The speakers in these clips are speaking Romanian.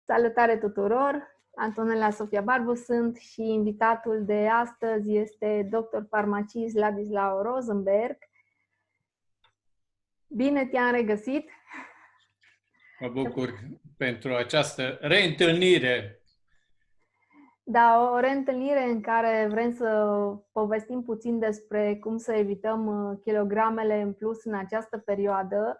Salutare tuturor! Antonella Sofia Barbu sunt și invitatul de astăzi este doctor farmacist Ladislau Rosenberg. Bine te-am regăsit! Mă bucur pentru această reîntâlnire. Da, o reîntâlnire în care vrem să povestim puțin despre cum să evităm kilogramele în plus în această perioadă.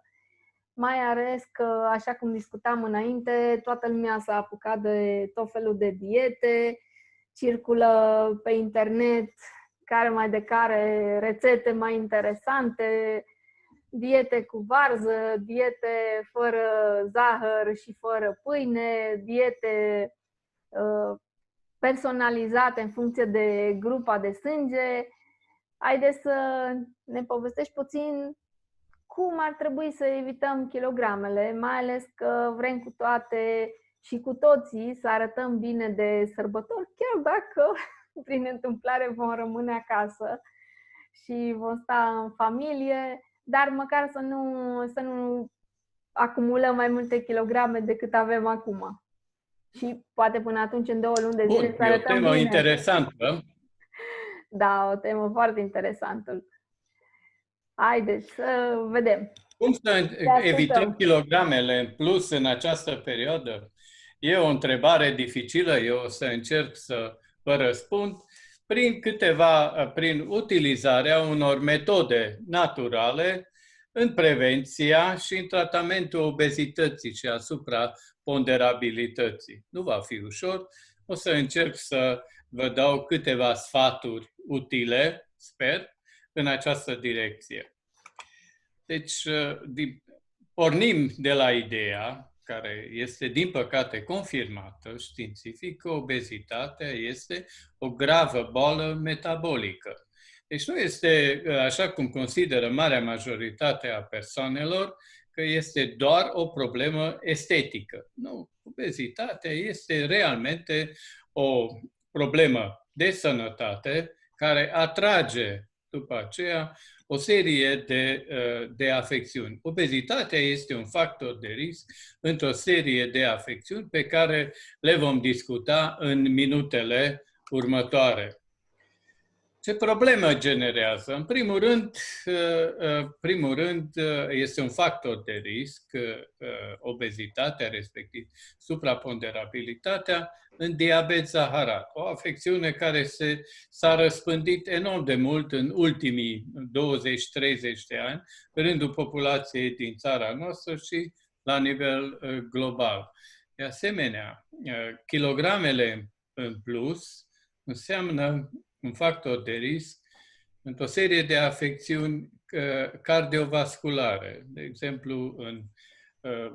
Mai ales că, așa cum discutam înainte, toată lumea s-a apucat de tot felul de diete, circulă pe internet care mai de care rețete mai interesante, diete cu varză, diete fără zahăr și fără pâine, diete personalizate în funcție de grupa de sânge. Haideți să ne povestești puțin cum ar trebui să evităm kilogramele, mai ales că vrem cu toate și cu toții să arătăm bine de sărbători, chiar dacă prin întâmplare vom rămâne acasă și vom sta în familie, dar măcar să nu acumulăm mai multe kilograme decât avem acum. Și poate până atunci, în 2 luni de zile, să arătăm bine. O temă interesantă. Da, o temă foarte interesantă. Haideți să vedem. Cum să evităm kilogramele în plus în această perioadă? E o întrebare dificilă, eu o să încerc să vă răspund prin utilizarea unor metode naturale în prevenția și în tratamentul obezității și asupra ponderabilității. Nu va fi ușor, o să încerc să vă dau câteva sfaturi utile, sper, în această direcție. Deci, pornim de la ideea, care este, din păcate, confirmată științific, că obezitatea este o gravă boală metabolică. Deci nu este, așa cum consideră marea majoritate a persoanelor, că este doar o problemă estetică. Nu, obezitatea este realmente o problemă de sănătate care atrage după aceea o serie de afecțiuni. Obezitatea este un factor de risc într-o serie de afecțiuni pe care le vom discuta în minutele următoare. Ce problemă generează? În primul rând, este un factor de risc, obezitatea, respectiv supraponderabilitatea, în diabet zaharat. O afecțiune care s-a răspândit enorm de mult în ultimii 20-30 de ani, în rândul populației din țara noastră și la nivel global. De asemenea, kilogramele în plus înseamnă un factor de risc într-o serie de afecțiuni cardiovasculare. De exemplu, în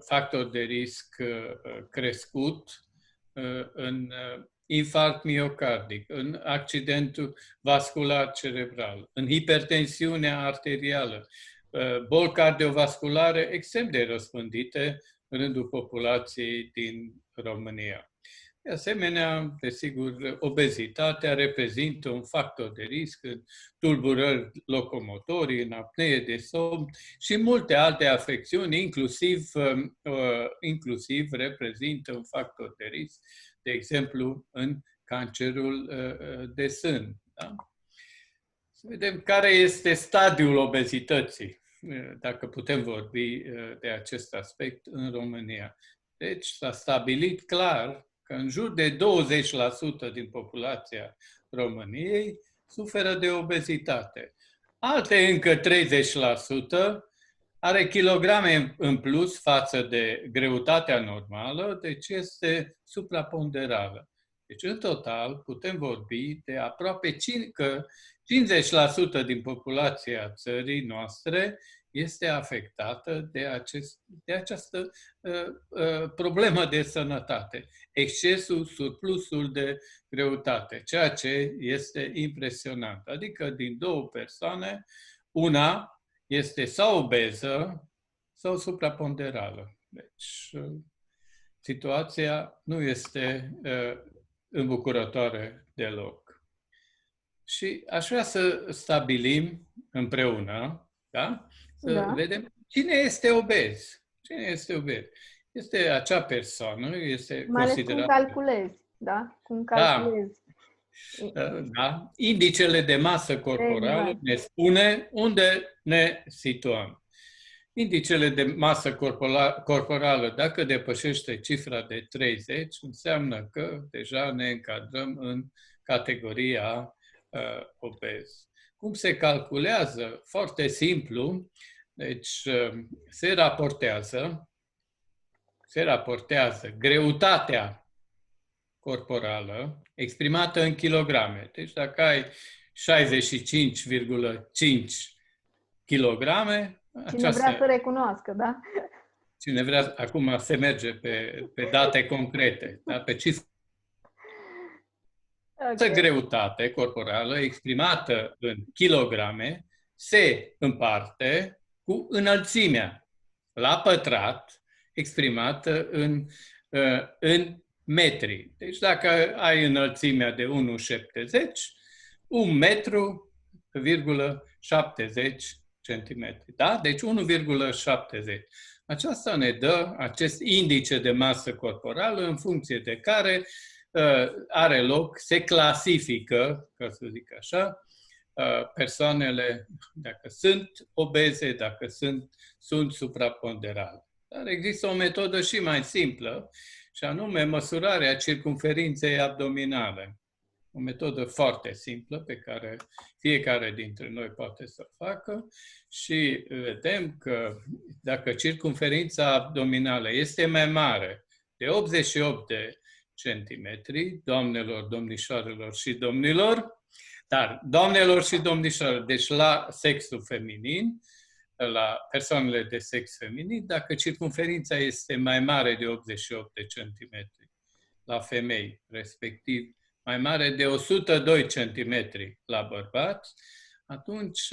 factor de risc crescut, în infarct miocardic, în accidentul vascular cerebral, în hipertensiunea arterială, boli cardiovasculare extrem de răspândite în rândul populației din România. De asemenea, desigur, obezitatea reprezintă un factor de risc în tulburări locomotorii, în apnee de somn și multe alte afecțiuni, inclusiv reprezintă un factor de risc, de exemplu, în cancerul de sân. Da? Să vedem care este stadiul obezității, dacă putem vorbi de acest aspect în România. Deci s-a stabilit clar că în jur de 20% din populația României suferă de obezitate. Alte încă 30% are kilograme în plus față de greutatea normală, deci este supraponderală. Deci, în total, putem vorbi de aproape 50% din populația țării noastre este afectată de această problemă de sănătate, excesul, surplusul de greutate, ceea ce este impresionant. Adică din 2 persoane, una este sau obeză sau supraponderală. Deci, situația nu este îmbucurătoare deloc. Și aș vrea să stabilim împreună, da? Să vedem cine este obez. Cine este obez? Este acea persoană, este Mai ales cum considerată. calculezi, da? Cum calculezi. Da. Indicele de masă corporală Exact. ne spune unde ne situăm. Indicele de masă corporală, dacă depășește cifra de 30, înseamnă că deja ne încadrăm în categoria obez. Cum se calculează? Foarte simplu. Deci se raportează greutatea corporală exprimată în kilograme. Deci dacă ai 65,5 kilograme, Cine vrea să recunoască, da? Cine vrea, acum se merge pe date concrete, da? Pe cifre. Okay. Greutate corporală exprimată în kilograme se împarte cu înălțimea la pătrat exprimată în metri. Deci dacă ai înălțimea de 1,70, 1,70 cm. Da? Deci 1,70. Aceasta ne dă acest indice de masă corporală în funcție de care are loc, se clasifică, ca să zic așa, persoanele, dacă sunt obeze, dacă sunt supraponderale. Dar există o metodă și mai simplă, și anume măsurarea circumferinței abdominale. O metodă foarte simplă pe care fiecare dintre noi poate să o facă și vedem că dacă circumferința abdominală este mai mare de 88 de centimetri, doamnelor, domnișoarelor și domnilor, dar doamnelor și domnișoarelor, deci la sexul feminin, la persoanele de sex feminin, dacă circumferința este mai mare de 88 de centimetri la femei, respectiv mai mare de 102 cm la bărbați, atunci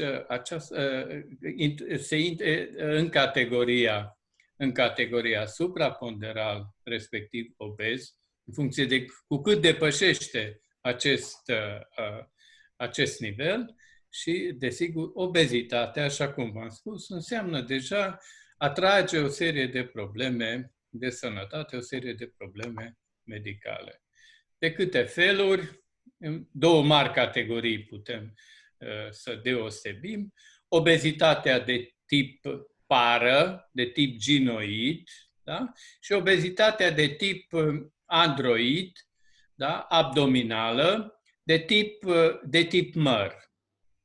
se intre în categoria supraponderal, respectiv obez, în funcție de cu cât depășește acest nivel și, desigur, obezitatea, așa cum v-am spus, înseamnă deja atrage o serie de probleme de sănătate, o serie de probleme medicale. De câte feluri, două mari categorii putem să deosebim. Obezitatea de tip pară, de tip ginoid, da? Și obezitatea de tip android, da? Abdominală, de tip măr.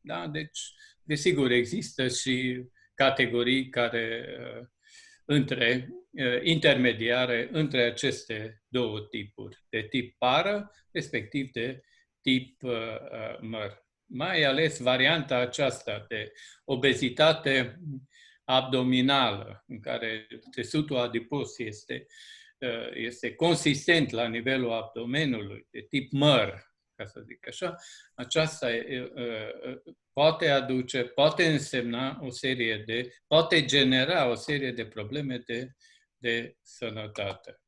Da? Deci, desigur, există și categorii care intermediare între aceste două tipuri, de tip pară, respectiv de tip măr. Mai ales varianta aceasta de obezitate abdominală, în care țesutul adipos este consistent la nivelul abdomenului, de tip măr, ca să zic așa, aceasta poate însemna poate genera o serie de probleme de sănătate.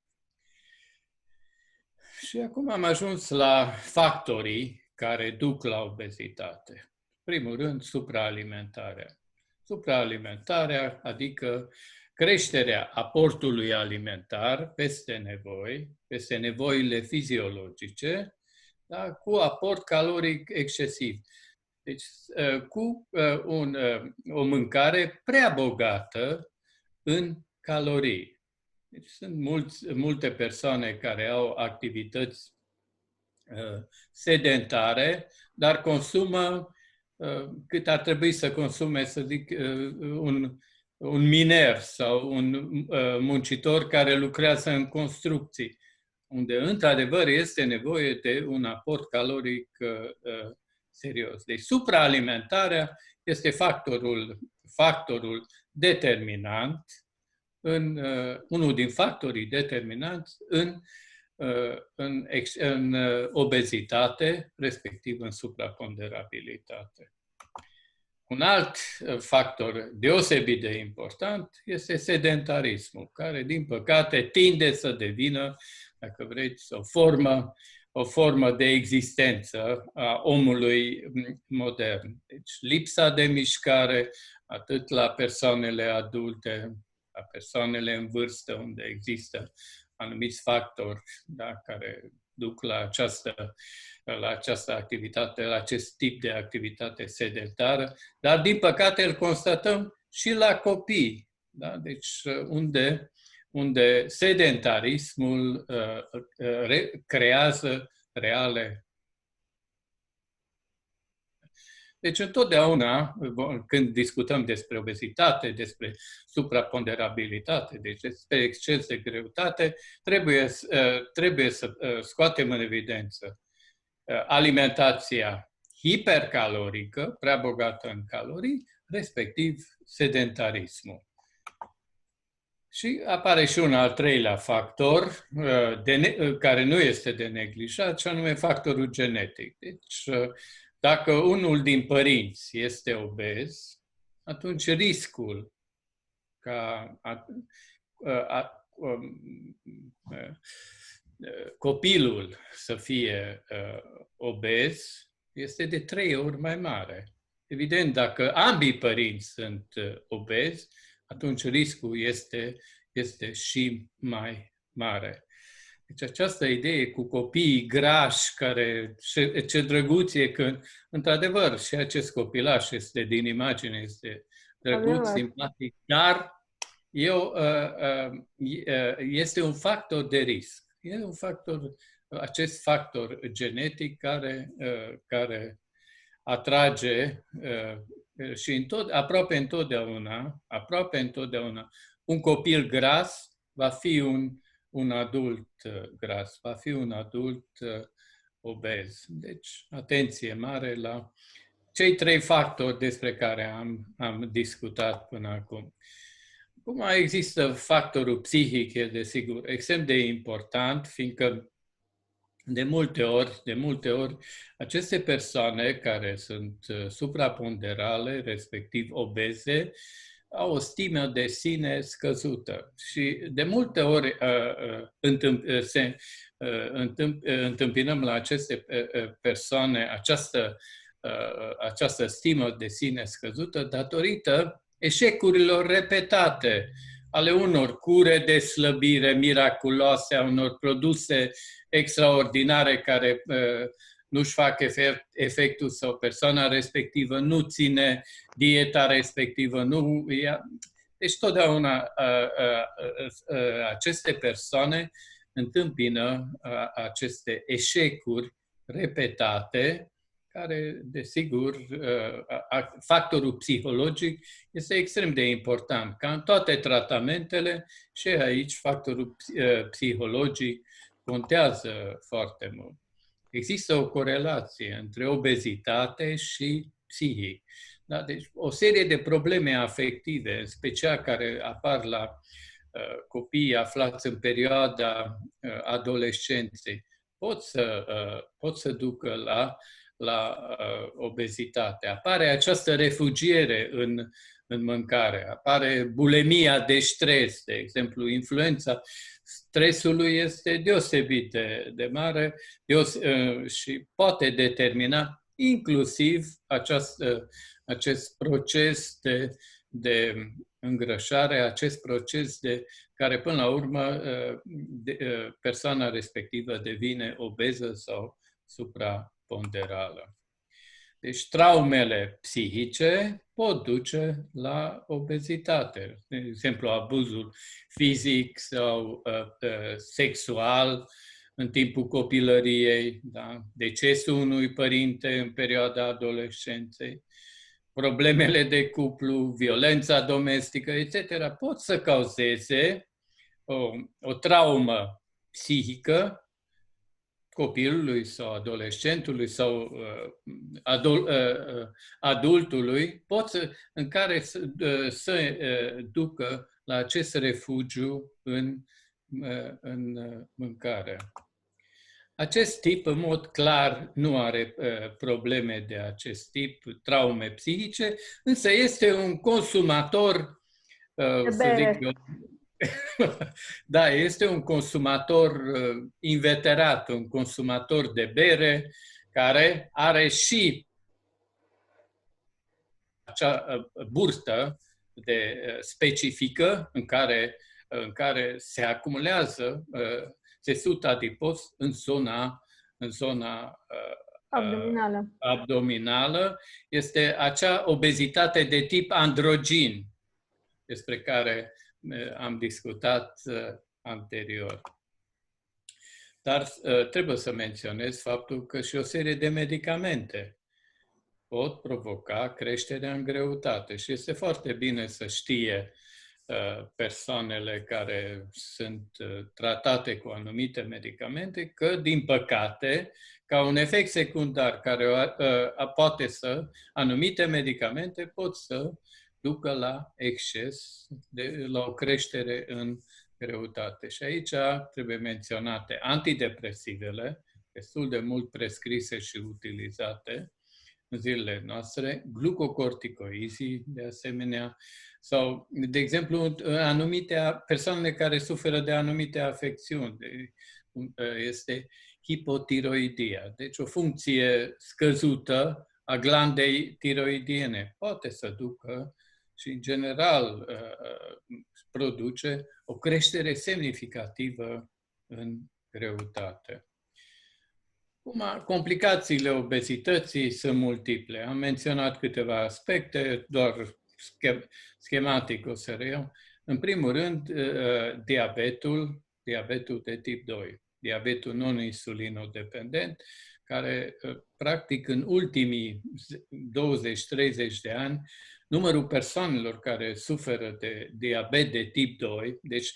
Și acum am ajuns la factorii care duc la obezitate. În primul rând, supraalimentarea. Supraalimentarea, adică creșterea aportului alimentar peste nevoile fiziologice, da, cu aport caloric excesiv. Deci, cu o mâncare prea bogată în calorii. Deci, sunt multe persoane care au activități sedentare, dar consumă cât ar trebui să consume, să zic, un miner sau un muncitor care lucrează în construcții, unde, într-adevăr, este nevoie de un aport caloric serios. Deci, supraalimentarea este factorul determinant, unul din factorii determinanți în obezitate, respectiv în supraponderabilitate. Un alt factor deosebit de important este sedentarismul, care, din păcate, tinde să devină, dacă vreți, o formă de existență a omului modern. Deci, lipsa de mișcare, atât la persoanele adulte, la persoanele în vârstă, unde există anumiți factori, da, care duc la această activitate, la acest tip de activitate sedentară, dar din păcate îl constatăm și la copii, da? Deci unde sedentarismul creează reale. Deci întotdeauna, când discutăm despre obezitate, despre supraponderabilitate, deci despre exces de greutate, trebuie să scoatem în evidență alimentația hipercalorică, prea bogată în calorii, respectiv sedentarismul. Și apare și un al treilea factor care nu este de neglijat, și anume factorul genetic. Deci, dacă unul din părinți este obez, atunci riscul ca copilul să fie obez este de 3 ori mai mare. Evident, dacă ambii părinți sunt obezi, atunci riscul este și mai mare. Deci această idee cu copiii grași, ce drăguț e că, într-adevăr, și acest copilaș este din imagine, este drăguț, simpatic, dar este un factor de risc. E un factor, acest factor genetic care atrage și aproape întotdeauna un copil gras va fi un adult gras, va fi un adult obez. Deci, atenție mare la cei 3 factori despre care am discutat până acum. Cum mai există factorul psihic, e desigur extrem de important, fiindcă de multe ori, aceste persoane care sunt supraponderale, respectiv obeze, au o stimă de sine scăzută și de multe ori întâmpinăm la aceste persoane această stimă de sine scăzută datorită eșecurilor repetate ale unor cure de slăbire miraculoase, a unor produse extraordinare care nu-și fac efectul sau persoana respectivă nu ține dieta respectivă, nu ia. Deci totdeauna aceste persoane întâmpină aceste eșecuri repetate, care, desigur, factorul psihologic este extrem de important. Ca în toate tratamentele, și aici factorul psihologic contează foarte mult. Există o corelație între obezitate și psihic. Da? Deci, o serie de probleme afective, în special care apar la copiii aflați în perioada adolescenței, pot să ducă la obezitate. Apare această refugiere în mâncare, apare bulimia de stres, de exemplu, influența stresului este deosebit de mare și poate determina inclusiv acest proces de îngrășare, acest proces care până la urmă persoana respectivă devine obeză sau supraponderală. Deci traumele psihice pot duce la obezitate. De exemplu, abuzul fizic sau sexual în timpul copilăriei, da? Decesul unui părinte în perioada adolescenței, problemele de cuplu, violența domestică, etc. pot să cauzeze o traumă psihică copilului sau adolescentului sau adultului, în care să ducă la acest refugiu în mâncare. Acest tip, în mod clar, nu are probleme de acest tip, traume psihice, însă este un consumator, să zic eu, da, este un consumator inveterat, un consumator de bere, care are și acea burstă specifică în care se acumulează țesut adipos în zona abdominală. Este acea obezitate de tip androgin despre care am discutat anterior. Dar trebuie să menționez faptul că și o serie de medicamente pot provoca creșterea în greutate și este foarte bine să știe persoanele care sunt tratate cu anumite medicamente că, din păcate, ca un efect secundar care poate anumite medicamente pot să ducă la exces, la o creștere în greutate. Și aici trebuie menționate antidepresivele, destul de mult prescrise și utilizate în zilele noastre, glucocorticoizii, de asemenea, sau, de exemplu, persoanele care suferă de anumite afecțiuni, este hipotiroidia. Deci o funcție scăzută a glandei tiroidiene poate să ducă și, în general, produce o creștere semnificativă în greutate. Complicațiile obezității sunt multiple. Am menționat câteva aspecte, doar schematic o să reiau. În primul rând, diabetul de tip 2, diabetul non-insulinodependent, care, practic, în ultimii 20-30 de ani, numărul persoanelor care suferă de diabet de tip 2, deci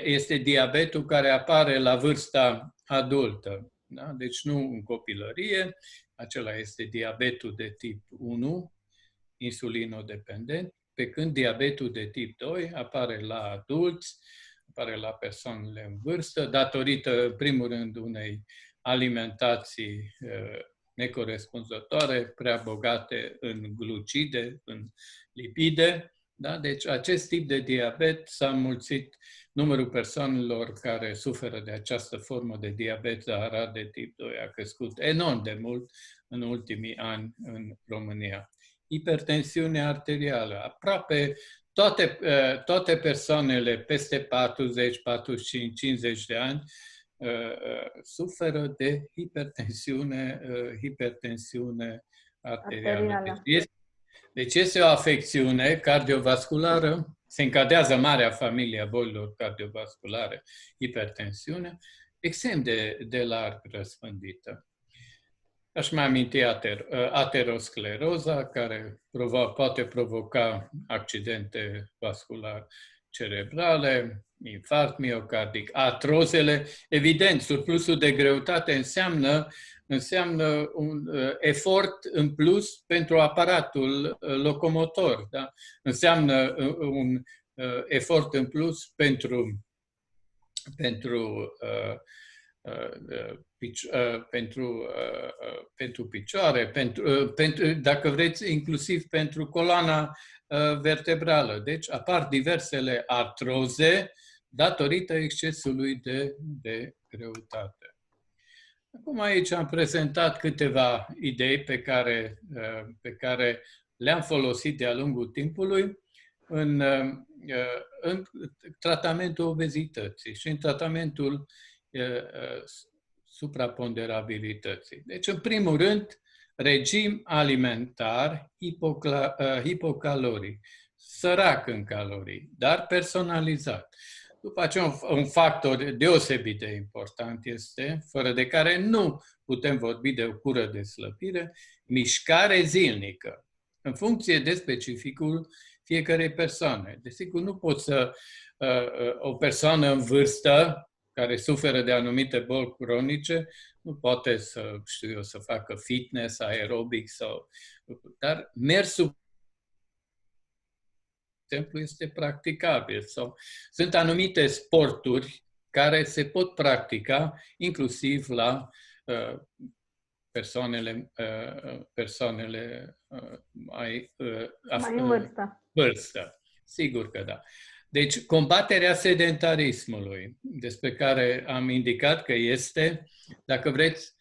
este diabetul care apare la vârsta adultă, da? Deci nu în copilărie, acela este diabetul de tip 1, insulinodependent, pe când diabetul de tip 2 apare la adulți, apare la persoanele în vârstă, datorită, în primul rând, unei alimentații necorespunzătoare, prea bogate în glucide, în lipide. Da? Deci acest tip de diabet s-a înmulțit, numărul persoanelor care suferă de această formă de diabet zaharat de tip 2 a crescut enorm de mult în ultimii ani în România. Hipertensiunea arterială. Aproape toate persoanele peste 40, 45, 50 de ani suferă de hipertensiune arterială. Deci este o afecțiune cardiovasculară, se încadează marea familie a bolilor cardiovasculare, hipertensiune, extrem de larg răspândită. Aș mai aminti ateroscleroza, care poate provoca accidente vasculare cerebrale, infarct miocardic, artrozele. Evident, surplusul de greutate înseamnă un efort în plus pentru aparatul locomotor. Da? Înseamnă un efort în plus pentru picioare, dacă vreți, inclusiv pentru coloana vertebrală. Deci apar diversele artroze datorită excesului de greutate. Acum aici am prezentat câteva idei pe care le-am folosit de-a lungul timpului în tratamentul obezității și în tratamentul supraponderabilității. Deci, în primul rând, regim alimentar hipocaloric, sărac în calorii, dar personalizat. După aceea, un factor deosebit de important este, fără de care nu putem vorbi de o cură de slăbire, mișcare zilnică, în funcție de specificul fiecarei persoane. Desigur, nu pot o persoană în vârstă care suferă de anumite boli cronice, nu poate să facă fitness, aerobic, dar mersul, de exemplu, este practicabil. Sunt anumite sporturi care se pot practica inclusiv la persoanele mai în vârstă. Sigur că da. Deci, combaterea sedentarismului, despre care am indicat că este, dacă vreți,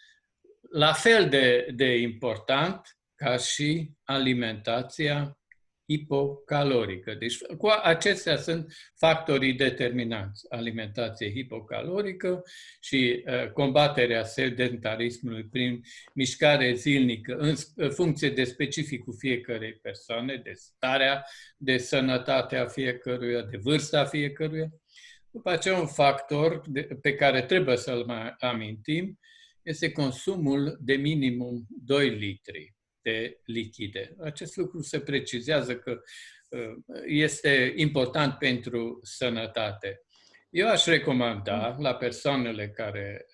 la fel de important ca și alimentația hipocalorică. Deci acestea sunt factorii determinanți: alimentație hipocalorică și combaterea sedentarismului prin mișcare zilnică în funcție de specificul fiecărei persoane, de starea de sănătate a fiecăruia, de vârsta fiecăruia. După aceea, un factor pe care trebuie să-l mai amintim este consumul de minimum 2 litri de lichide. Acest lucru se precizează că este important pentru sănătate. Eu aș recomanda la persoanele care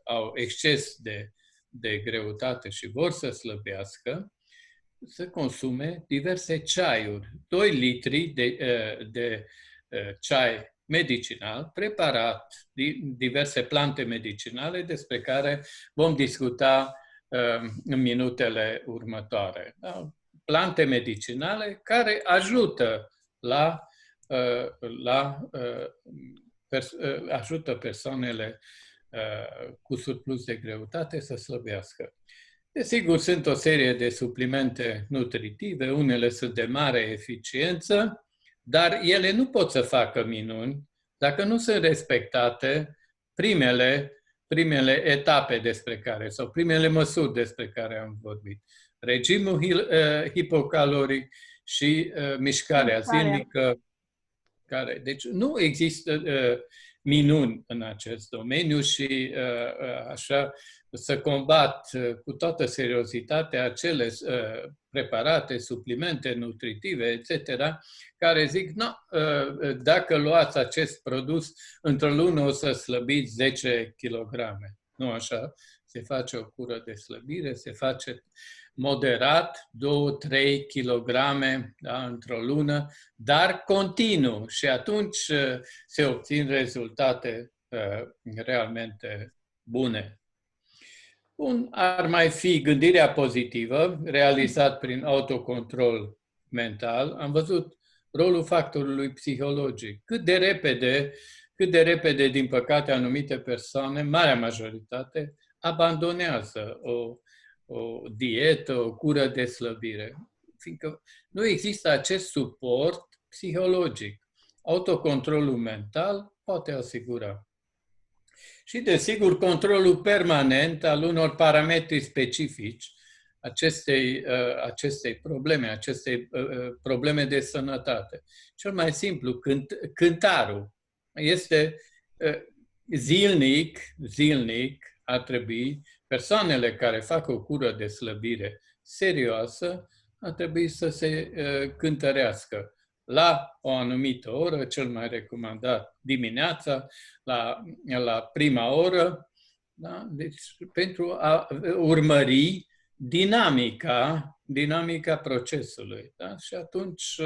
au exces de greutate și vor să slăbească să consume diverse ceaiuri. 2 litri de ceai medicinal, preparat din diverse plante medicinale despre care vom discuta în minutele următoare. Da? Plante medicinale care ajută ajută persoanele cu surplus de greutate să slăbească. Desigur, sunt o serie de suplimente nutritive, unele sunt de mare eficiență, dar ele nu pot să facă minuni dacă nu sunt respectate primele etape despre care, sau primele măsuri despre care am vorbit. Regimul hipocaloric și mișcarea zilnică. Deci nu există minuni în acest domeniu și așa să combat cu toată seriozitatea acele preparate, suplimente nutritive, etc., care zic, dacă luați acest produs, într-o lună o să slăbiți 10 kg. Nu așa. Se face o cură de slăbire, se face moderat, 2-3 kg, da, într-o lună, dar continuu și atunci se obțin rezultate realmente bune. Ar mai fi gândirea pozitivă, realizat prin autocontrol mental. Am văzut rolul factorului psihologic. Cât de repede, din păcate, anumite persoane, marea majoritate, abandonează o dietă, o cură de slăbire, fiindcă nu există acest suport psihologic. Autocontrolul mental poate asigura. Și, desigur, controlul permanent al unor parametri specifici acestei probleme de sănătate. Cel mai simplu, cântarul este zilnic ar trebui, persoanele care fac o cură de slăbire serioasă ar trebui să se cântărească la o anumită oră, cel mai recomandat dimineața, la prima oră, da? Deci pentru a urmări dinamica procesului. Da? Și atunci,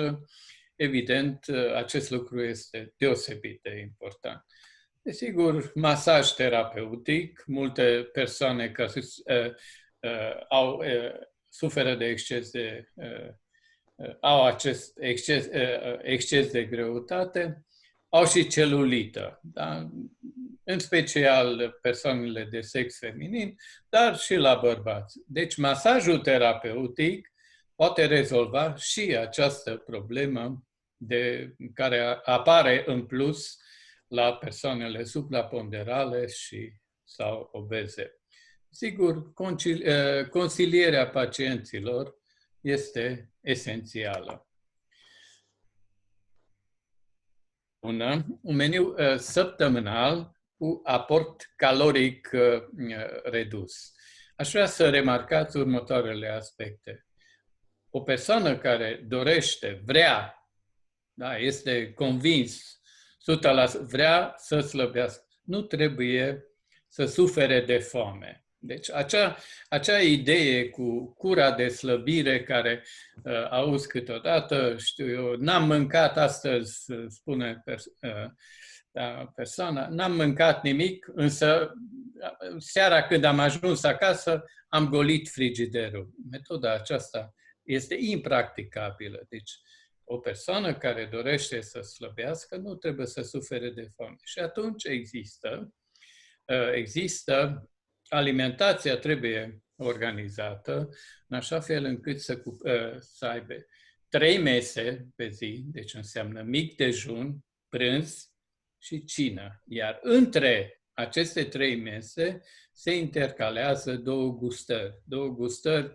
evident, acest lucru este deosebit de important. Desigur, masaj terapeutic. Multe persoane care suferă de au acest exces de greutate, au și celulită, da? În special persoanele de sex feminin, dar și la bărbați. Deci masajul terapeutic poate rezolva și această problemă care apare în plus la persoanele supraponderale sau obeze. Sigur, consilierea pacienților este esențială. Un meniu săptămânal cu aport caloric redus. Aș vrea să remarcați următoarele aspecte. O persoană care dorește, da, este convins, 100%, vrea să slăbească, nu trebuie să sufere de foame. Deci acea idee cu cura de slăbire care auzi câteodată, știu eu, n-am mâncat astăzi, spune persoana, n-am mâncat nimic, însă seara când am ajuns acasă am golit frigiderul. Metoda aceasta este impracticabilă. Deci o persoană care dorește să slăbească nu trebuie să sufere de foame. Și atunci există alimentația trebuie organizată în așa fel încât să aibă 3 mese pe zi, deci înseamnă mic dejun, prânz și cină. Iar între aceste 3 mese se intercalează două gustări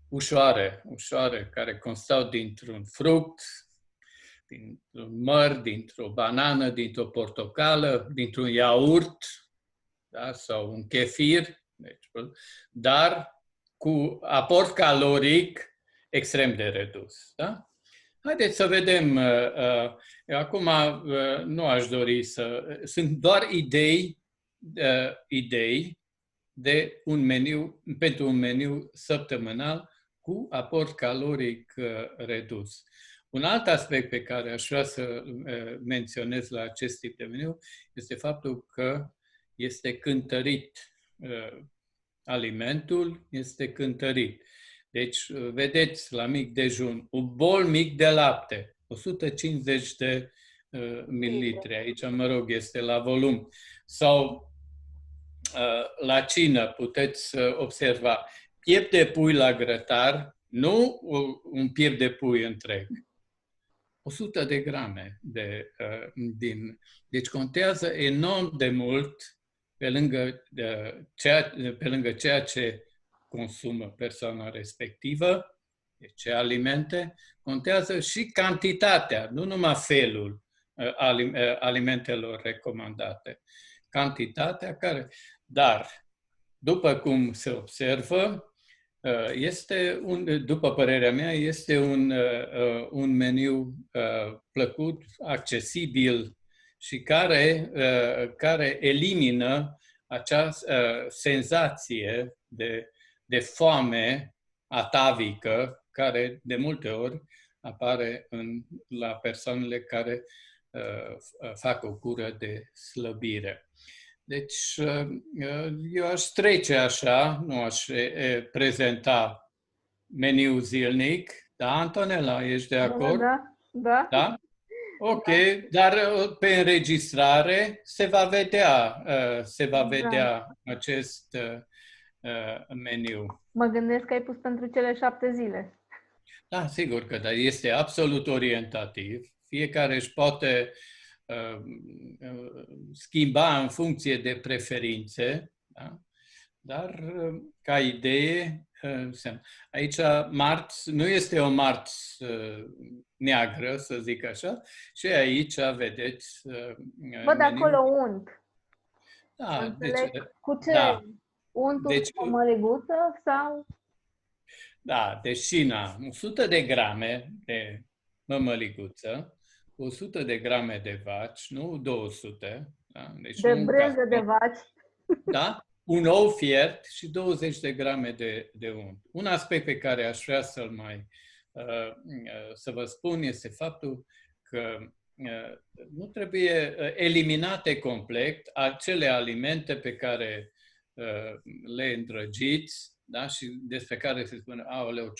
ușoare, care constau dintr-un fruct, dintr-un măr, dintr-o banană, dintr-o portocală, dintr-un iaurt, da? Sau un chefir, deci, dar cu aport caloric extrem de redus. Da? Haideți să vedem. Eu acum nu aș dori să... Sunt doar idei de un meniu, pentru un meniu săptămânal cu aport caloric redus. Un alt aspect pe care aș vrea să menționez la acest tip de meniu este faptul că este cântărit. Alimentul este cântărit. Deci, vedeți, la mic dejun, un bol mic de lapte, 150 de mililitri. Aici, mă rog, este la volum. Sau la cină puteți observa piept de pui la grătar, nu un piept de pui întreg. 100 de grame deci contează enorm de mult pe lângă ceea ce consumă persoana respectivă, deci ce alimente, contează și cantitatea, nu numai felul alimentelor recomandate. Cantitatea dar, după cum se observă, după părerea mea, este un meniu plăcut, accesibil și care elimină acea senzație de foame atavică care de multe ori apare la persoanele care fac o cură de slăbire. Deci, eu aș trece așa, nu aș prezenta meniul zilnic. Da, Antonella, ești de acord? Da. Da? Ok, dar pe înregistrare se va vedea acest meniu. Mă gândesc că ai pus pentru cele 7 zile. Da, sigur că da, este absolut orientativ. Fiecare își poate schimba în funcție de preferințe, da? Dar ca idee, aici marți nu este o marți neagră, să zic așa, și aici vedeți Văd acolo unt. Da, cu ce? Da. Untul cu măreguță sau? Da, deci șina, 100 de grame de mămăliguță, 100 de grame de vaci, nu 200. Da? Deci de brânză de vaci. Da? Un ou fiert și 20 de grame de unt. Un aspect pe care aș vrea să vă spun este faptul că nu trebuie eliminate complet acele alimente pe care le îndrăgiți, da? Și despre care se spune, aoleu,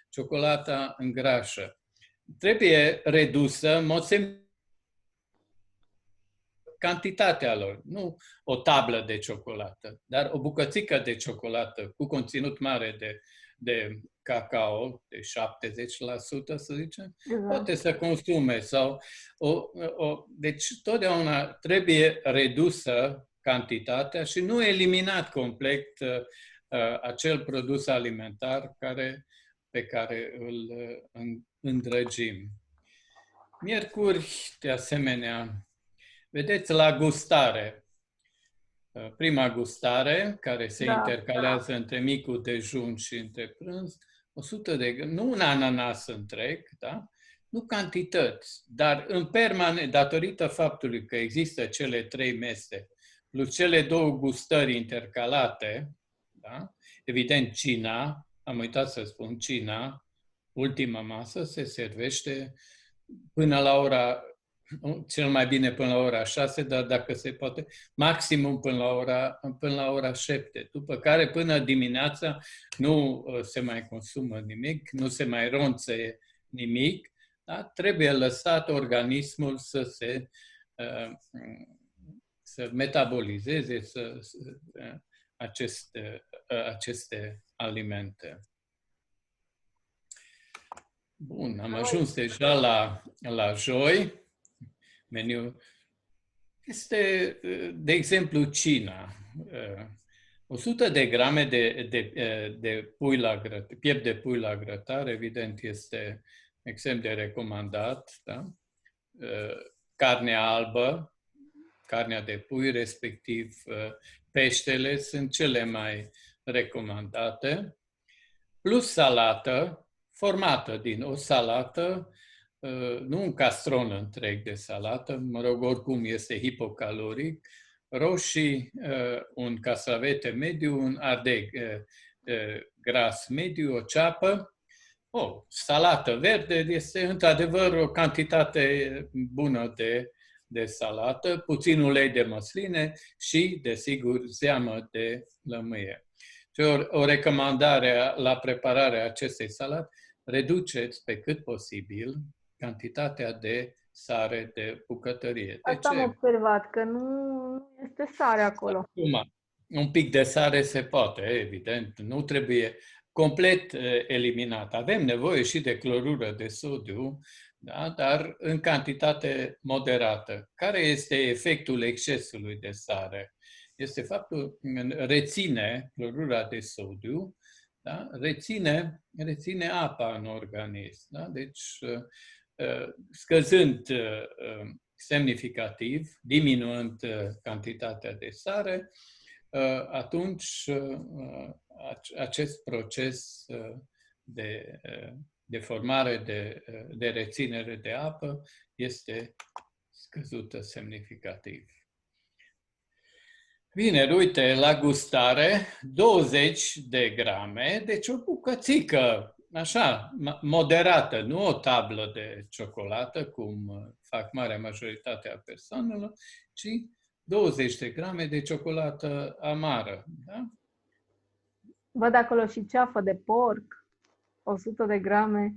ciocolata îngrașă. Trebuie redusă în mod cantitatea lor, nu o tablă de ciocolată, dar o bucățică de ciocolată cu conținut mare de cacao, de 70%, să zicem, poate să consume. Deci, totdeauna trebuie redusă cantitatea și nu eliminat complet acel produs alimentar pe care îl îndrăgim. Miercuri, de asemenea, vedeți la gustare. Prima gustare, care se intercalează între micul dejun și între prânz, 100 de grame, nu un ananas întreg, da? Nu cantități, dar în permanent, datorită faptului că există cele 3 mese, plus cele 2 gustări intercalate, da? Evident, cina, am uitat să spun, cina, ultima masă, se servește până la cel mai bine până la ora 6, dar dacă se poate, maximum până la ora 7. După care, până dimineața, nu se mai consumă nimic, nu se mai ronțe nimic, da? Trebuie lăsat organismul să metabolizeze aceste alimente. Bun, am ajuns deja la joi. Meniul este, de exemplu, cina. 100 de grame de pui piept de pui la grătar, evident, este extrem de recomandat. Da? Carnea albă, carnea de pui, respectiv peștele, sunt cele mai recomandate. Plus salată, formată din o salată, nu un castron întreg de salată, mă rog, oricum este hipocaloric, roșii, un castravete mediu, un ardei gras mediu, o ceapă, o salată verde, este într-adevăr o cantitate bună de salată, puțin ulei de măsline și, desigur, zeamă de lămâie. Și o recomandare la prepararea acestei salate, reduceți pe cât posibil cantitatea de sare de bucătărie. Asta am observat, că nu este sare acolo. Acum, un pic de sare se poate, evident, nu trebuie complet eliminat. Avem nevoie și de clorură de sodiu, da? Dar în cantitate moderată. Care este efectul excesului de sare? Este faptul că reține clorura de sodiu, da? reține apa în organism. Da? Deci, scăzând semnificativ, diminuând cantitatea de sare, atunci acest proces de formare, de reținere de apă este scăzută semnificativ. Bine, uite, la gustare, 20 de grame, deci o bucățică, așa, moderată, nu o tablă de ciocolată, cum fac marea majoritate a persoanelor, ci 20 de grame de ciocolată amară. Da? Văd acolo și ceafă de porc, 100 de grame.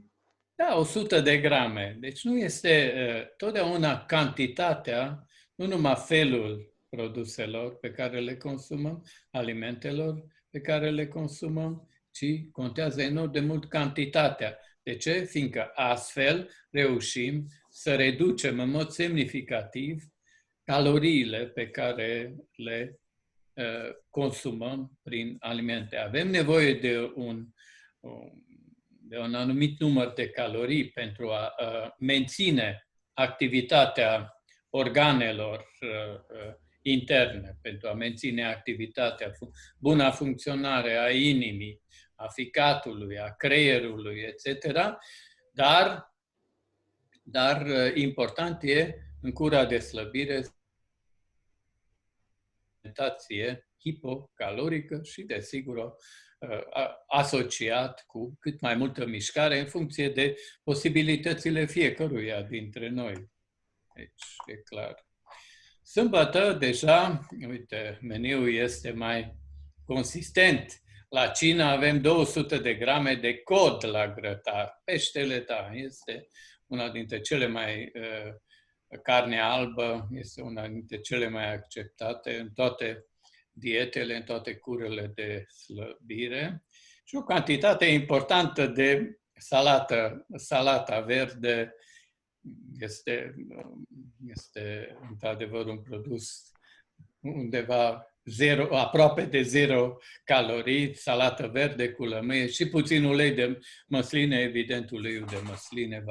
Da, 100 de grame. Deci nu este totdeauna cantitatea, nu numai felul produselor pe care le consumăm, alimentelor pe care le consumăm, ci contează enorm de mult cantitatea. De ce? Fiindcă astfel reușim să reducem în mod semnificativ caloriile pe care le consumăm prin alimente. Avem nevoie de un anumit număr de calorii pentru a menține activitatea organelor interne, pentru a menține activitatea, buna funcționare a inimii, a ficatului, a creierului, etc. Dar important e în cura de slăbire alimentație hipocalorică și, desigur, asociat cu cât mai multă mișcare în funcție de posibilitățile fiecăruia dintre noi. Deci, e clar. Sâmbătă, deja, uite, meniul este mai consistent. La cină avem 200 de grame de cod la grătar. Peștele, da, este una dintre cele mai... carne albă este una dintre cele mai acceptate în toate dietele, în toate curele de slăbire și o cantitate importantă de salata verde este într-adevăr un produs undeva aproape de 0 calorii, salată verde cu lămâie și puțin ulei de măsline. Evident, uleiul de măsline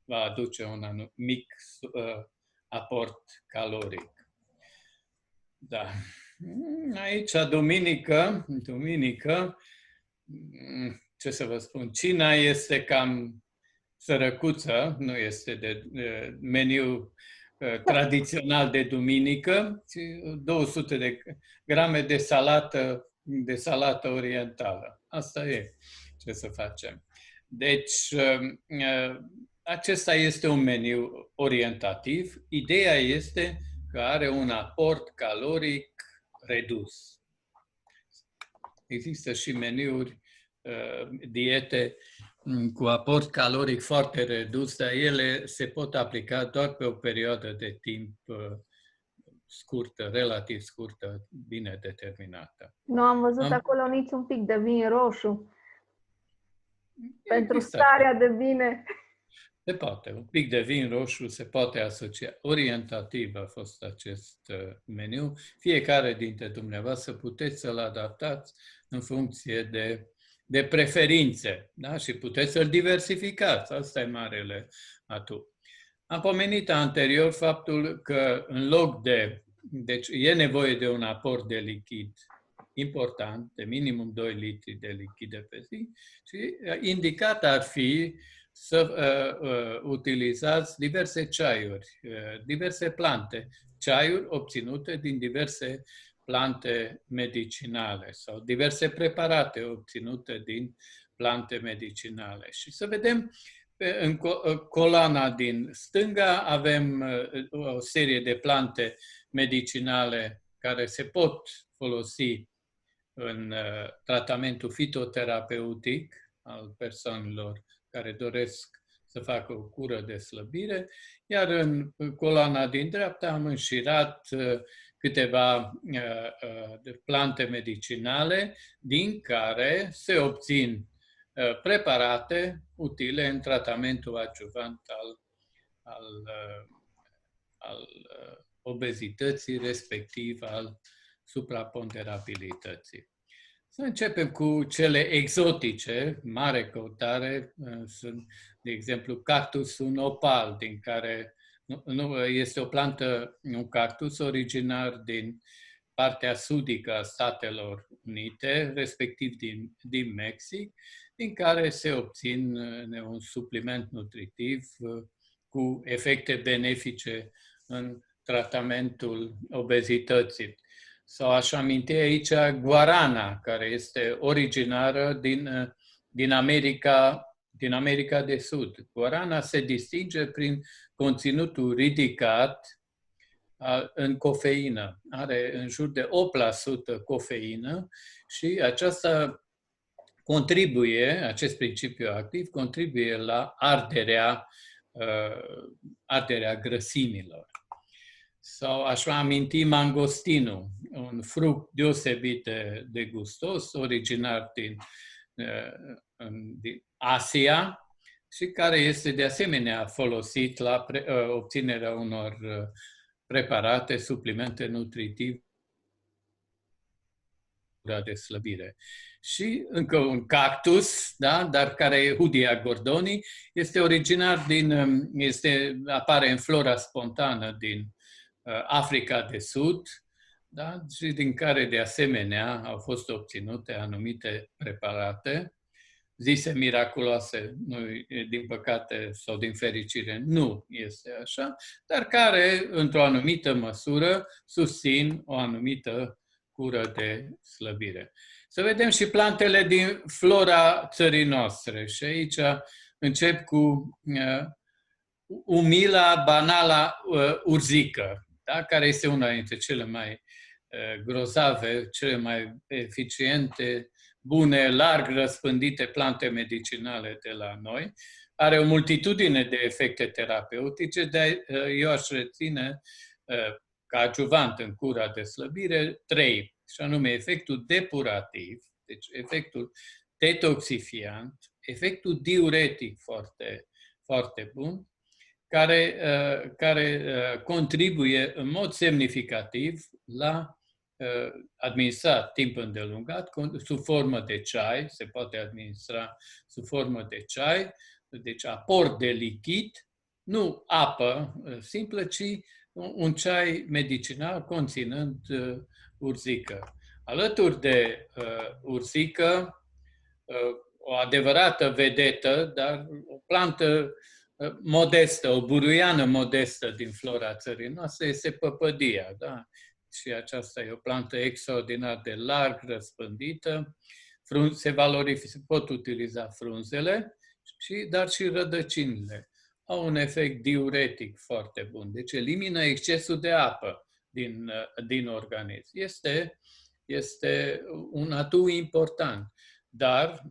va aduce un mic aport caloric. Da. Aici, duminică, ce să vă spun, cina este cam sărăcuță, nu este de meniu tradițional de duminică, ci 200 de grame de salată orientală. Asta e ce să facem. Deci, acesta este un meniu orientativ. Ideea este că are un aport caloric redus. Există și meniuri, diete cu aport caloric foarte redus, dar ele se pot aplica doar pe o perioadă de timp scurtă, relativ scurtă, bine determinată. Nu am văzut acolo niciun pic de vin roșu. pentru Există. starea de bine. Se poate. Un pic de vin roșu se poate asocia. Orientativ a fost acest meniu. Fiecare dintre dumneavoastră puteți să-l adaptați în funcție de preferințe. Da? Și puteți să-l diversificați. Asta e marele atu. Am pomenit anterior faptul că în loc de... Deci e nevoie de un aport de lichid important, de minimum 2 litri de lichide pe zi și indicat ar fi să utilizați diverse ceaiuri, diverse plante, ceaiuri obținute din diverse plante medicinale sau diverse preparate obținute din plante medicinale. Și să vedem, în coloana din stânga avem o serie de plante medicinale care se pot folosi în tratamentul fitoterapeutic al persoanelor care doresc să facă o cură de slăbire, iar în coloana din dreapta am înșirat câteva plante medicinale din care se obțin preparate utile în tratamentul adjuvant al obezității, respectiv al supraponderabilității. Să începem cu cele exotice, mare căutare, sunt, de exemplu, cactusul nopal, din care este o plantă, un cactus originar din partea sudică a Statelor Unite, respectiv din Mexic, din care se obțin un supliment nutritiv cu efecte benefice în tratamentul obezității. Sau aș aminti aici guarana, care este originară din America de Sud. Guarana se distinge prin conținutul ridicat în cofeină. Are în jur de 8% cofeină și aceasta acest principiu activ contribuie la arderea grăsimilor. Sau aș aminti mangostinul, un fruct deosebit de gustos, originar din Asia și care este de asemenea folosit la obținerea unor preparate, suplimente nutritive de slăbire. Și încă un cactus, da? Dar care e Hoodia gordoni, este originar apare în flora spontană din Africa de Sud, da? Și din care de asemenea au fost obținute anumite preparate, zise miraculoase, din păcate sau din fericire nu este așa, dar care într-o anumită măsură susțin o anumită cură de slăbire. Să vedem și plantele din flora țării noastre și aici încep cu Humila banala urzică, da? Care este una dintre cele mai grozave, cele mai eficiente, bune, larg răspândite plante medicinale de la noi. Are o multitudine de efecte terapeutice, dar eu aș reține ca adjuvant în cura de slăbire 3, și anume efectul depurativ, deci efectul detoxifiant, efectul diuretic foarte, foarte bun, care contribuie în mod semnificativ la administrat timp îndelungat, sub formă de ceai, se poate administra sub formă de ceai, deci aport de lichid, nu apă simplă, ci un ceai medicinal conținând urzică. Alături de urzică, o adevărată vedetă, dar o plantă modestă, o buruiană modestă din flora țării noastre este păpădia, da? Și aceasta e o plantă extraordinar de larg răspândită. Se pot utiliza frunzele, dar și rădăcinile. Au un efect diuretic foarte bun. Deci elimină excesul de apă din organism. Este un atu important, dar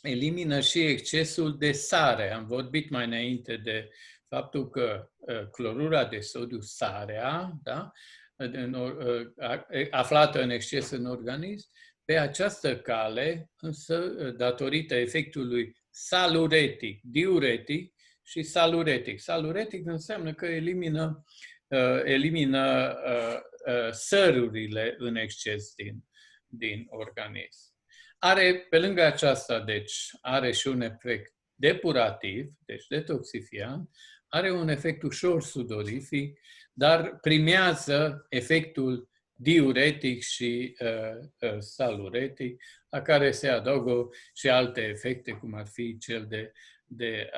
elimină și excesul de sare. Am vorbit mai înainte de faptul că clorura de sodiu, sarea, da? Aflată în exces în organism, Pe această cale, însă, datorită efectului saluretic, diuretic și saluretic. Saluretic înseamnă că elimină sărurile în exces din organism. Pe lângă aceasta, deci, are și un efect depurativ, deci detoxifiant, are un efect ușor sudorific, dar primează efectul diuretic și saluretic, la care se adaugă și alte efecte, cum ar fi cel de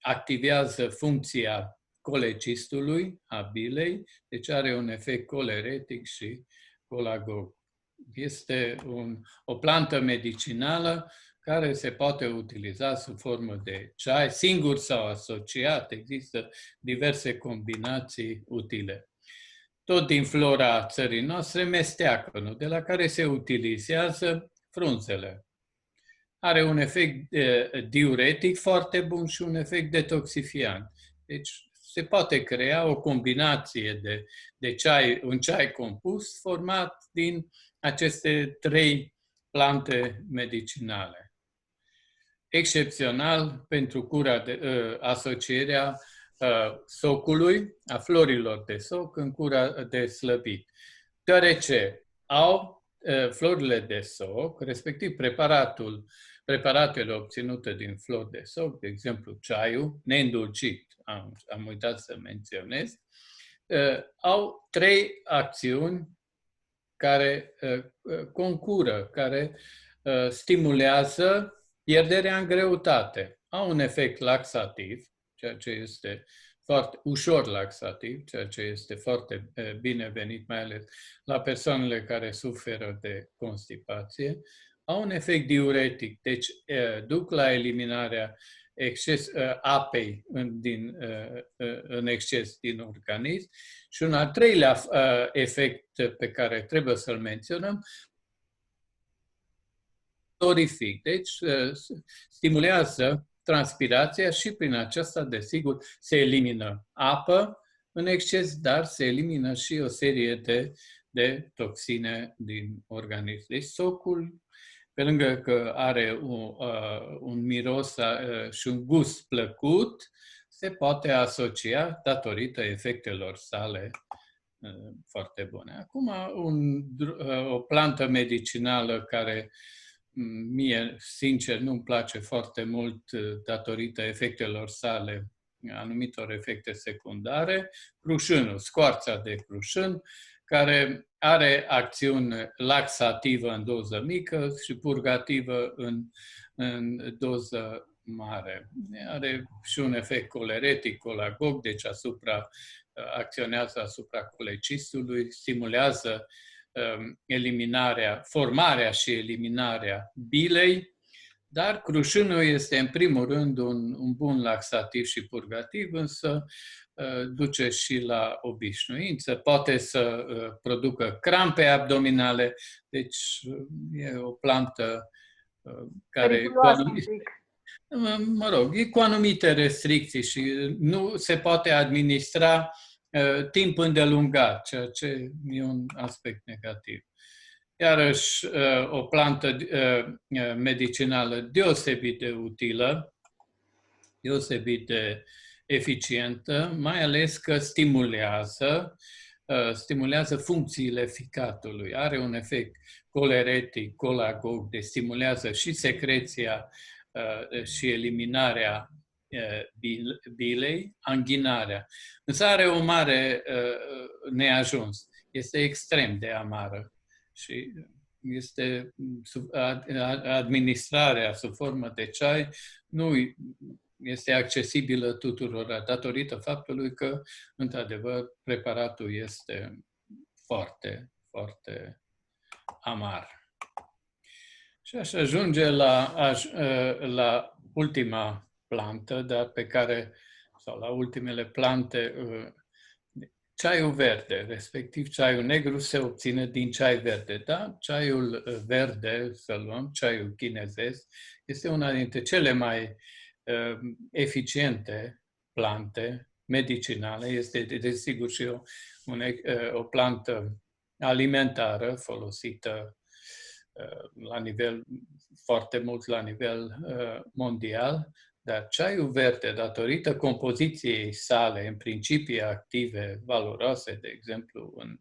activează funcția colecistului, a bilei, deci are un efect coleretic și colagog. Este o plantă medicinală care se poate utiliza sub formă de ceai, singur sau asociat. Există diverse combinații utile. Tot din flora țării noastre, mesteacănul, de la care se utilizează frunzele. Are un efect diuretic foarte bun și un efect detoxifiant. Deci se poate crea o combinație de ceai, un ceai compus format din aceste 3 plante medicinale. Excepțional pentru asocierea socului, a florilor de soc în cura de slăbit. Deoarece au florile de soc, respectiv preparatele obținute din flori de soc, de exemplu ceaiul, neîndulcit, am uitat să menționez, au 3 acțiuni care concură, care stimulează pierderea în greutate. Au un efect laxativ, ceea ce este foarte ușor laxativ, ceea ce este foarte binevenit, mai ales la persoanele care suferă de constipație. Au un efect diuretic, deci duc la eliminarea apei în exces din organism. Și un al treilea efect pe care trebuie să-l menționăm, sudorific, deci stimulează transpirația și prin aceasta, desigur, se elimină apă în exces, dar se elimină și o serie de toxine din organism. Deci socul, pe lângă că are un miros și un gust plăcut, se poate asocia datorită efectelor sale foarte bune. Acum, o plantă medicinală care mie, sincer, nu-mi place foarte mult datorită efectelor sale, anumitor efecte secundare, crușânul, scoarța de crușân, care are acțiune laxativă în doză mică și purgativă în doză mare. Are și un efect coleretic, colagog, deci acționează asupra colecistului, stimulează formarea și eliminarea bilei, dar crușânul este în primul rând un bun laxativ și purgativ, însă duce și la obișnuință, poate să producă crampe abdominale, deci e o plantă care e cu anumite restricții și nu se poate administra timp îndelungat, ceea ce e un aspect negativ. Iarăși, o plantă medicinală deosebit de utilă, deosebit de eficientă, mai ales că stimulează funcțiile ficatului. Are un efect coleretic, colagog, de stimulează și secreția și eliminarea bilei, anghinarea. Însă are o mare neajuns. Este extrem de amară și administrarea sub formă de ceai nu este accesibilă tuturor datorită faptului că, într-adevăr, preparatul este foarte, foarte amar. Și aș ajunge la ultima plantă, dar sau la ultimele plante, ceaiul verde, respectiv ceaiul negru se obține din ceai verde. Da? Ceaiul verde, să luăm, ceaiul chinezesc, este una dintre cele mai eficiente plante medicinale. Este, desigur, și o plantă alimentară folosită la nivel, foarte mult la nivel mondial, dar ceaiul verde, datorită compoziției sale, în principii active valoroase, de exemplu, în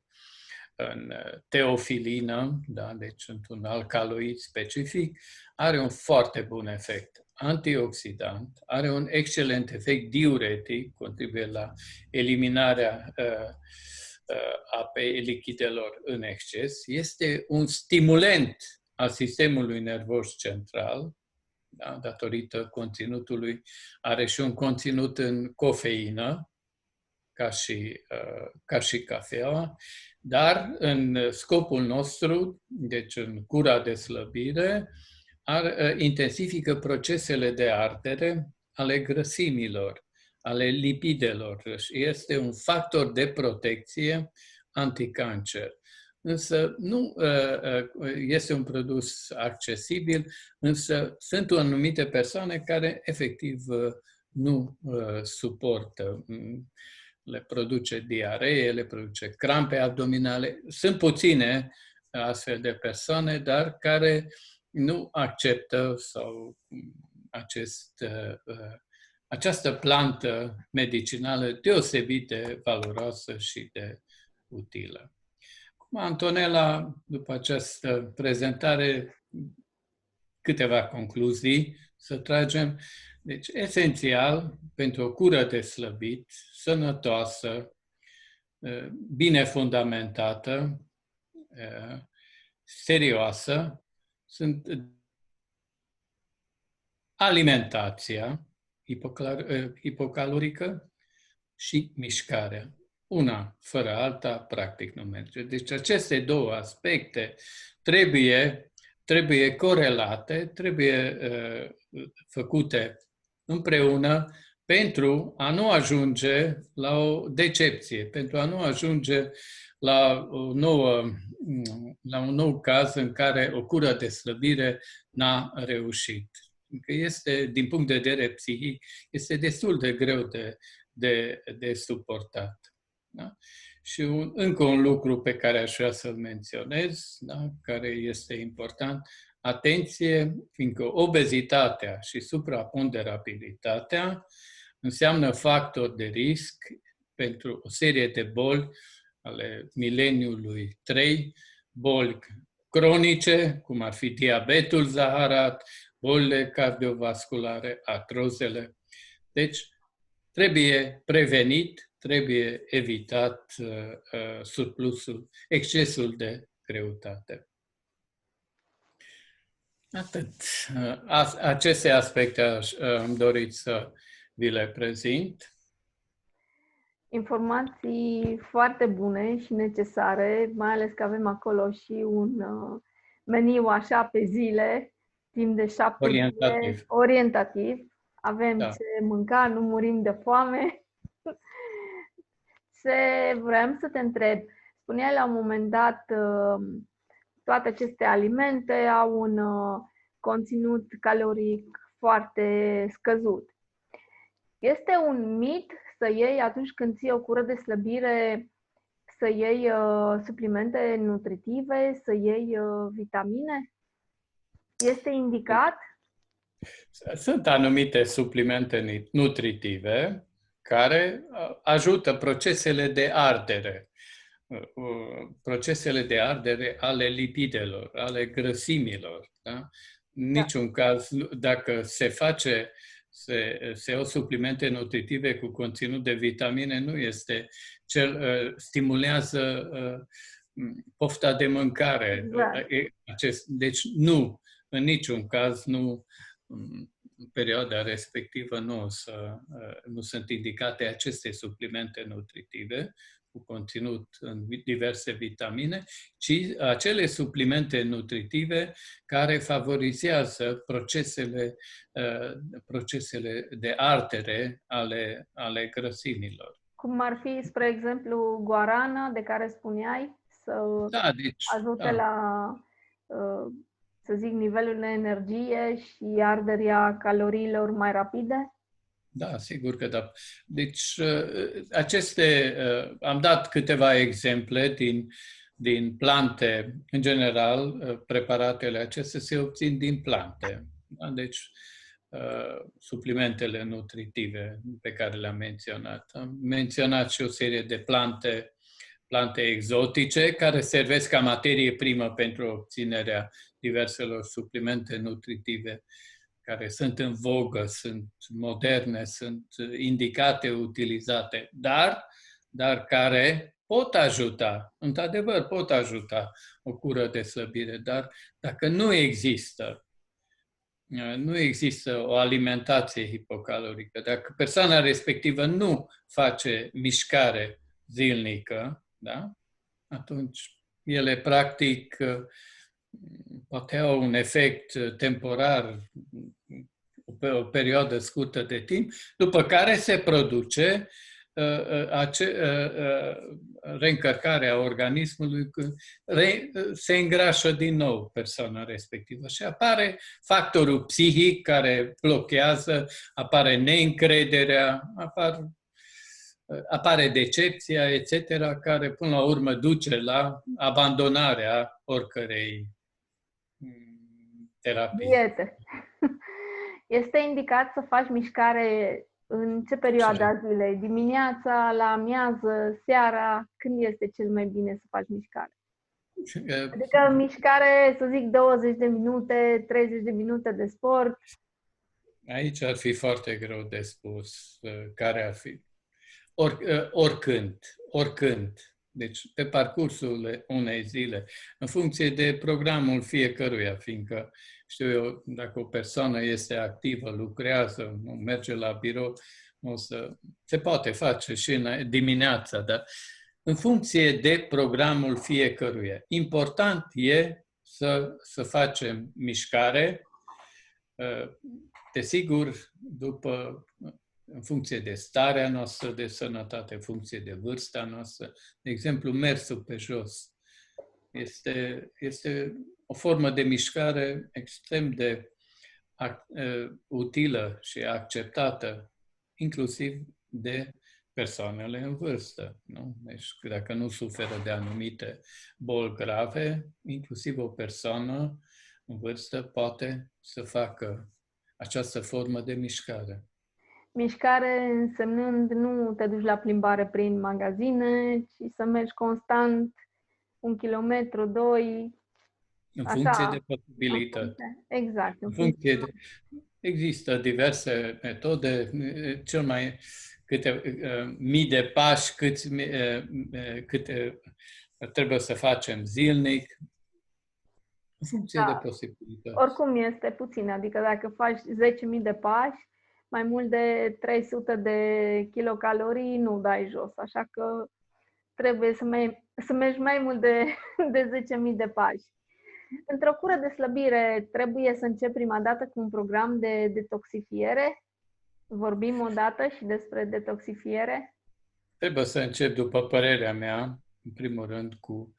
teofilină, da? Deci într-un alcaloid specific, are un foarte bun efect antioxidant, are un excelent efect diuretic, contribuie la eliminarea apei lichidelor în exces, este un stimulant al sistemului nervos central, da? Datorită conținutului, are și un conținut în cofeină, ca și cafeaua, dar în scopul nostru, deci în cura de slăbire, intensifică procesele de ardere ale grăsimilor, ale lipidelor. Este un factor de protecție anticancer. Însă nu este un produs accesibil, însă sunt anumite persoane care efectiv nu suportă. Le produce diaree, le produce crampe abdominale. Sunt puține astfel de persoane, dar care nu acceptă sau această plantă medicinală deosebit de valoroasă și de utilă. Antonella, după această prezentare, câteva concluzii să tragem. Deci, esențial, pentru o cură de slăbit, sănătoasă, bine fundamentată, serioasă, sunt alimentația hipocalorică și mișcarea. Una fără alta, practic, nu merge. Deci aceste două aspecte trebuie corelate, trebuie făcute împreună pentru a nu ajunge la o decepție, pentru a nu ajunge la un nou caz în care o cură de slăbire n-a reușit. Că este, din punct de vedere psihic, este destul de greu de suportat. Da? Și încă un lucru pe care aș vrea să-l menționez, da? Care este important, atenție, fiindcă obezitatea și supraponderabilitatea înseamnă factori de risc pentru o serie de boli ale mileniului 3, boli cronice, cum ar fi diabetul zaharat, bolile cardiovasculare, artrozele. Deci, trebuie prevenit, trebuie evitat surplusul, excesul de greutate. Atât. Aceste aspecte am dorit să vi le prezint. Informații foarte bune și necesare, mai ales că avem acolo și un meniu așa pe zile, timp de 7 zile, orientativ. Avem ce mânca, nu murim de foame. Vreau să te întreb, spuneai la un moment dat, toate aceste alimente au un conținut caloric foarte scăzut. Este un mit să iei, atunci când ții o cură de slăbire, să iei suplimente nutritive, să iei vitamine? Este indicat? Sunt anumite suplimente nutritive care ajută procesele de ardere ale lipidelor, ale grăsimilor. Da? În niciun caz, dacă se iau suplimente nutritive cu conținut de vitamine, nu este stimulează pofta de mâncare. Deci nu, în niciun caz, nu, în perioada respectivă nu sunt indicate aceste suplimente nutritive cu conținut în diverse vitamine, ci acele suplimente nutritive care favorizează procesele de ardere ale grăsimilor. Cum ar fi, spre exemplu, guarana, de care spuneai, să ajute la, să zic, nivelul de energie și arderea caloriilor mai rapide? Da, sigur că da. Deci, am dat câteva exemple din plante. În general, preparatele acestea se obțin din plante. Da? Deci, suplimentele nutritive pe care le-am menționat. Am menționat și o serie de plante exotice care servesc ca materie primă pentru obținerea diverselor suplimente nutritive care sunt în vogă, sunt moderne, sunt indicate, utilizate, dar care pot ajuta, într-adevăr pot ajuta o cură de slăbire, dar dacă nu există o alimentație hipocalorică, dacă persoana respectivă nu face mișcare zilnică, da? Atunci ele practic poate au un efect temporar pe o perioadă scurtă de timp, după care se produce reîncărcarea organismului, se îngrașă din nou persoana respectivă și apare factorul psihic care blochează, apare neîncrederea, apare decepția, etc., care până la urmă duce la abandonarea oricărei terapii. Diete. Este indicat să faci mișcare în ce perioadă a zilei? Dimineața, la amiază, seara? Când este cel mai bine să faci mișcare? Adică mișcare, să zic, 20 de minute, 30 de minute de sport? Aici ar fi foarte greu de spus care ar fi. Oricând. Deci, pe parcursul unei zile, în funcție de programul fiecăruia, fiindcă, știu eu, dacă o persoană este activă, lucrează, merge la birou, se poate face și în dimineața, dar în funcție de programul fiecăruia. Important e să facem mișcare, desigur, în funcție de starea noastră de sănătate, în funcție de vârsta noastră. De exemplu, mersul pe jos este o formă de mișcare extrem de utilă și acceptată, inclusiv de persoanele în vârstă. Nu? Deci, dacă nu suferă de anumite boli grave, inclusiv o persoană în vârstă poate să facă această formă de mișcare. Mișcare însemnând nu te duci la plimbare prin magazine, ci să mergi constant 1 kilometru, 2. În funcție de posibilități. Exact. Există diverse metode, câte mii de pași, câte trebuie să facem zilnic, în funcție de posibilități. Oricum este puțin, adică dacă faci 10.000 de pași, mai mult de 300 de kilocalorii nu dai jos, așa că trebuie să mergi mai mult de 10.000 de pași. Într-o cură de slăbire trebuie să începi prima dată cu un program de detoxifiere. Vorbim o dată și despre detoxifiere. Trebuie să încep, după părerea mea, în primul rând, cu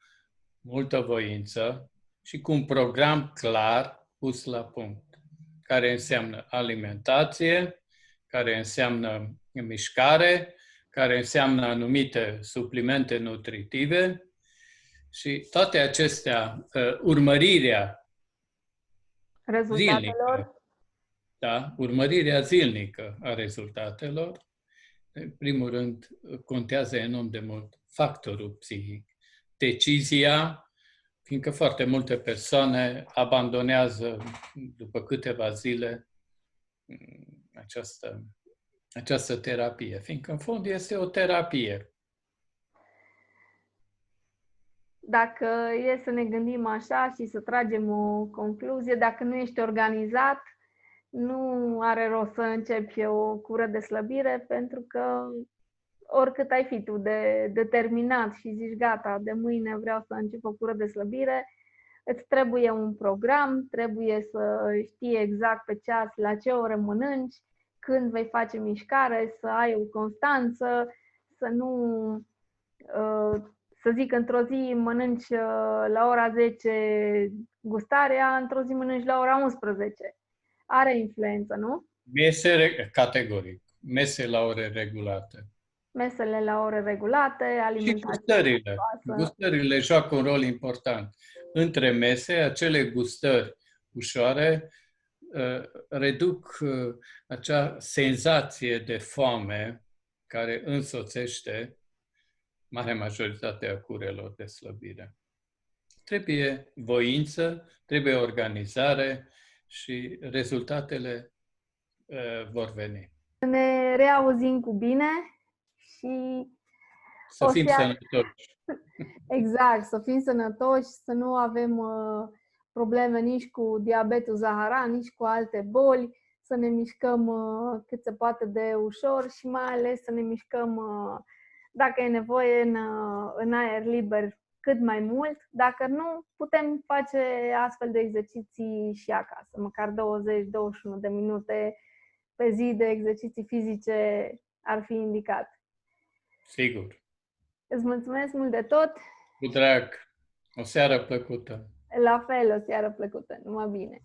multă voință și cu un program clar pus la punct, care înseamnă alimentație, care înseamnă mișcare, care înseamnă anumite suplimente nutritive și toate acestea, urmărirea zilnică, da? Urmărirea zilnică a rezultatelor, în primul rând, contează enorm de mult factorul psihic. Decizia, fiindcă foarte multe persoane abandonează după câteva zile această terapie, fiindcă în fond este o terapie. Dacă e să ne gândim așa și să tragem o concluzie, dacă nu ești organizat, nu are rost să începi o cură de slăbire, pentru că oricât ai fi tu de determinat și zici gata, de mâine vreau să încep o cură de slăbire, îți trebuie un program, trebuie să știi exact pe ceas la ce ore mănânci, când vei face mișcare, să ai o constanță, să nu, să zic, într-o zi mănânci la ora 10 gustarea, într-o zi mănânci la ora 11. Are influență, nu? Mese categoric, mese la ore regulate. mesele la ore regulate, Și alimentația gustările. sănătoasă. Gustările joacă un rol important. Între mese, acele gustări ușoare reduc acea senzație de foame care însoțește marea majoritate a curelor de slăbire. Trebuie voință, trebuie organizare și rezultatele vor veni. Ne reauzim cu bine și Să fim sănătoși. exact, să fim sănătoși, să nu avem probleme nici cu diabetul zaharan, nici cu alte boli, să ne mișcăm cât se poate de ușor și mai ales să ne mișcăm, dacă e nevoie, în aer liber cât mai mult. Dacă nu, putem face astfel de exerciții și acasă, măcar 20-21 de minute pe zi de exerciții fizice ar fi indicat. Sigur. Îți mulțumesc mult de tot! Cu drag! O seară plăcută! La fel, o seară plăcută! Numai bine!